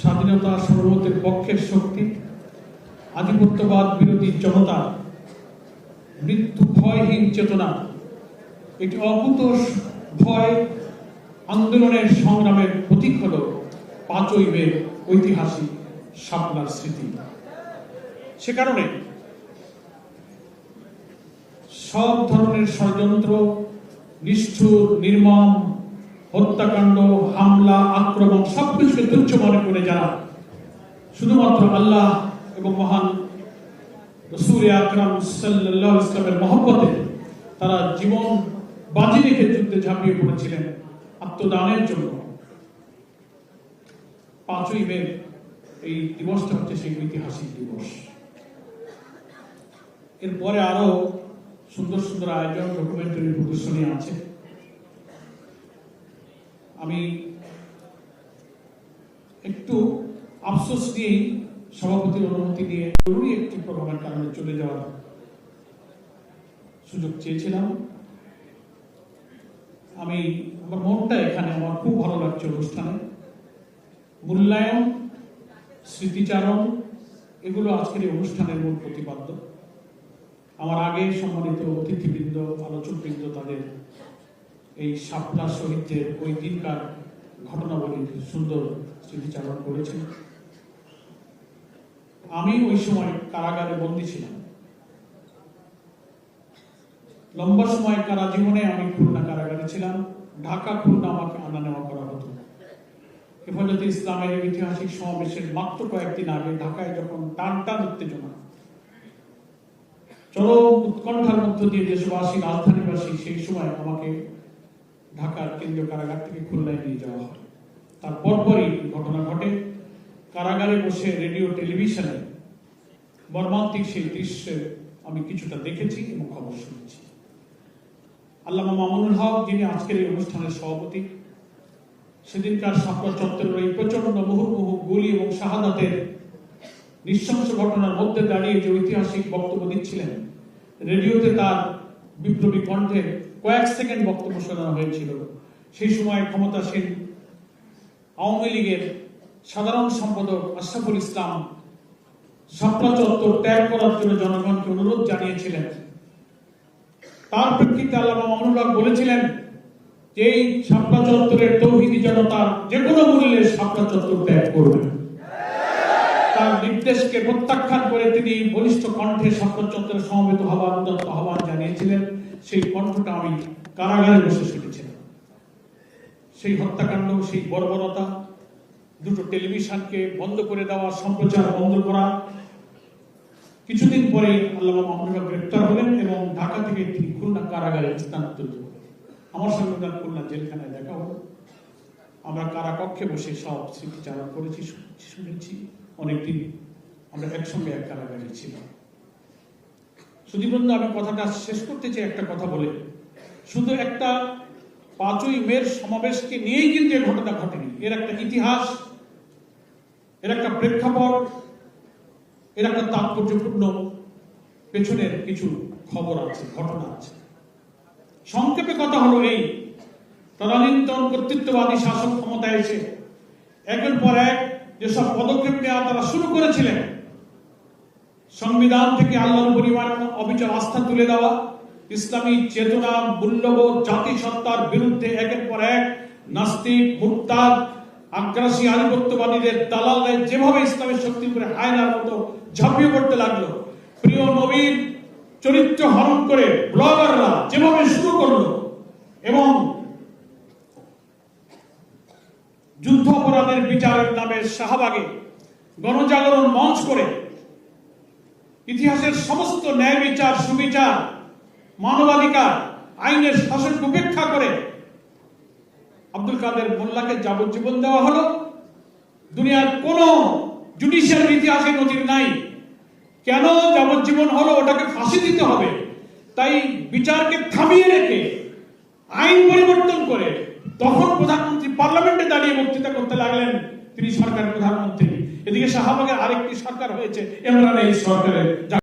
স্বাধীনতা সার্বভৌমত্বের পক্ষের শক্তি, আধিপত্যবাদ বিরোধী জনতা, মৃত্যু ভয়হীন চেতনা, একটি অকুত ভয় আন্দোলনের সংগ্রামের প্রতীক হল 5ই মে ঐতিহাসিক শাপলার স্মৃতি। সে কারণে সব ধরনের ষড়যন্ত্র, নিষ্ঠুর, নির্মম হত্যাকাণ্ড, হামলা, আক্রমণ সবকিছুকে তুচ্ছ মনে করে যারা শুধুমাত্র আল্লাহ এবং মহান রাসূল আকরাম সাল্লাল্লাহু আলাইহি ওয়াসাল্লামের মহব্বতে তারা জীবন বাজি রেখে যুদ্ধে ঝাঁপিয়ে পড়েছিলেন আত্মদানের জন্য, 5ই মে এই দিবসটা হচ্ছে সেই ঐতিহাসিক দিবস। এরপরে আরো সুন্দর সুন্দর আয়োজন, ডকুমেন্টারি প্রদর্শনী আছে। আমি একটু আফসোস নিয়েই সভাপতির অনুমতি নিয়ে জরুরি একটি প্রোগ্রামের কারণে চলে যাওয়ার সুযোগ চেয়েছিলাম। আমার মনটা এখানে, আমার খুব ভালো লাগছে অনুষ্ঠানে। মূল্যায়ন, স্মৃতিচারণ এগুলো আজকের এই অনুষ্ঠানের মূল প্রতিপাদ্য। আমার আগে সম্মানিত অতিথিবৃন্দ, আলোচকবৃন্দ তাদের এই শাপলা শহীদদের ওই দিনকার ঘটনাবলী সুন্দর স্মৃতিচারণ করেছেন। আমি ওই সময় কারাগারে বন্দী ছিলাম। লম্বা সময় কারা জীবনে আমি খুলনা কারাগারে ছিলাম। ঢাকা খুলনা আমাকে আনা নেওয়া করা হতো। হেফাজতে ইসলামের ঐতিহাসিক সমাবেশের মাত্র কয়েকদিন আগে ঢাকায় যখন টান উত্তেজনা, চরম উৎকণ্ঠার মধ্য দিয়ে দেশবাসী, রাজধানীবাসী সেই সময় আমাকে ঢাকার কেন্দ্রীয় কারাগার থেকে খুলনায় নিয়ে যাওয়া হয়। তার পরপরই ঘটনা ঘটে। কারাগারে বসে রেডিও টেলিভিশনে মর্মান্তিক সেই দৃশ্য আমি কিছুটা দেখেছি এবং খবর শুনেছি। আল্লামা মামুনুল হক, যিনি আজকের এই অনুষ্ঠানের সভাপতি, সেদিনকার শাপলা চত্বরের এই প্রচন্ড মুহুর্মুহু গুলি এবং শাহাদাতের নৃশংস ঘটনার মধ্যে দাঁড়িয়ে যে ঐতিহাসিক বক্তব্য দিচ্ছিলেন, রেডিওতে তার বিপ্লবী কণ্ঠে কয়েক সেকেন্ড বক্তব্য শোনানো হয়েছিল। সেই সময় ক্ষমতাসীন আওয়ামী লীগের সাধারণ সম্পাদক আশরাফুল ইসলাম শাপলা চত্বর ত্যাগ করার জন্য জনগণকে অনুরোধ জানিয়েছিলেন। তার প্রেক্ষিতে আল্লামা মামুনুল হক বলেছিলেন যে এই শাপলা চত্বরের তৌহিদি জনতা যে কোনো মূল্যে শাপলা চত্বর ত্যাগ করবে। তার নির্দেশকে প্রত্যাখ্যান করে তিনি বলিষ্ঠ কণ্ঠে শাপলা চত্বরে সমবেত হওয়ার আহ্বান জানিয়েছিলেন। সেই কণ্ঠটা আমি কারাগারে বসে শুনেছিলাম। সেই হত্যাকাণ্ড, সেই বর্বরতা, দুটো টেলিভিশনকে বন্ধ করে দেওয়া, সম্প্রচার বন্ধ করা। কিছুদিন পরে আল্লামা মামুনুল হক গ্রেপ্তার হলেন এবং ঢাকা থেকে তিনি খুলনা কারাগারে স্থানান্তরিত হলেন। আমার সঙ্গে তার খুলনা জেলখানায় দেখা হলো। আমরা কারাকক্ষে বসে সব স্মৃতিচারণ করেছি, শুনেছি। অনেকদিন আমরা একসঙ্গে এক কারাগারে ছিলাম। সুধীবৃন্দ, আমি কথাটা শেষ করতে চাই একটা কথা বলে। শুধু একটা 5ই মের সমাবেশকে নিয়েই কিন্তু এই ঘটনা ঘটেনি। এর একটা ইতিহাস, এর একটা প্রেক্ষাপট, এর একটা তাৎপর্যপূর্ণ পেছনের কিছু খবর আছে, ঘটনা আছে। সংক্ষেপে কথা হলো এই: তদানীন্তন কর্তৃত্ববাদী শাসক ক্ষমতায় এসে একের পর এক যেসব পদক্ষেপ নেওয়া তারা শুরু করেছিলেন, সংবিধান থেকে আল্লাহর পরিমাণ অবিচল আস্থা তুলে দেওয়া, ইসলামী চেতনা, মূল্যবোধ, জাতিসত্তার বিরুদ্ধে একের পর এক নাস্তিক, মুরতাদ, আগ্রাসী আধিপত্যবাদীদের দালালরা যেভাবে ইসলামের শক্তির উপরে হায়নার মতো ঝাঁপিয়ে পড়তে লাগলো, প্রিয় নবীর চরিত্র হরণ করে ব্লগাররা যেভাবে শুরু করলো, এবং যুদ্ধ অপরাধের বিচারের নামে শাহবাগে গণজাগরণ মঞ্চ করে ইতিহাসের সমস্ত ন্যায় বিচার, সুবিচার, মানবাধিকার, আইনের শাসনকে উপেক্ষা করে আব্দুল কাদের মোল্লাকে যাবজ্জীবন দেওয়া হলো। দুনিয়ার কোন জুডিশিয়াল ইতিহাসে নজির নাই। কেন যাবজ্জীবন হলো? ওটাকে ফাঁসি দিতে হবে। তাই বিচারকে থামিয়ে রেখে আইন পরিবর্তন করে তখন প্রধানমন্ত্রী পার্লামেন্টে দাঁড়িয়ে বক্তৃতা করতে লাগলেন। তিনি সরকার প্রধানমন্ত্রী। এদিকে শাহবাগের আরেকটি সরকার হয়েছে, ইমরান এই সরকারের।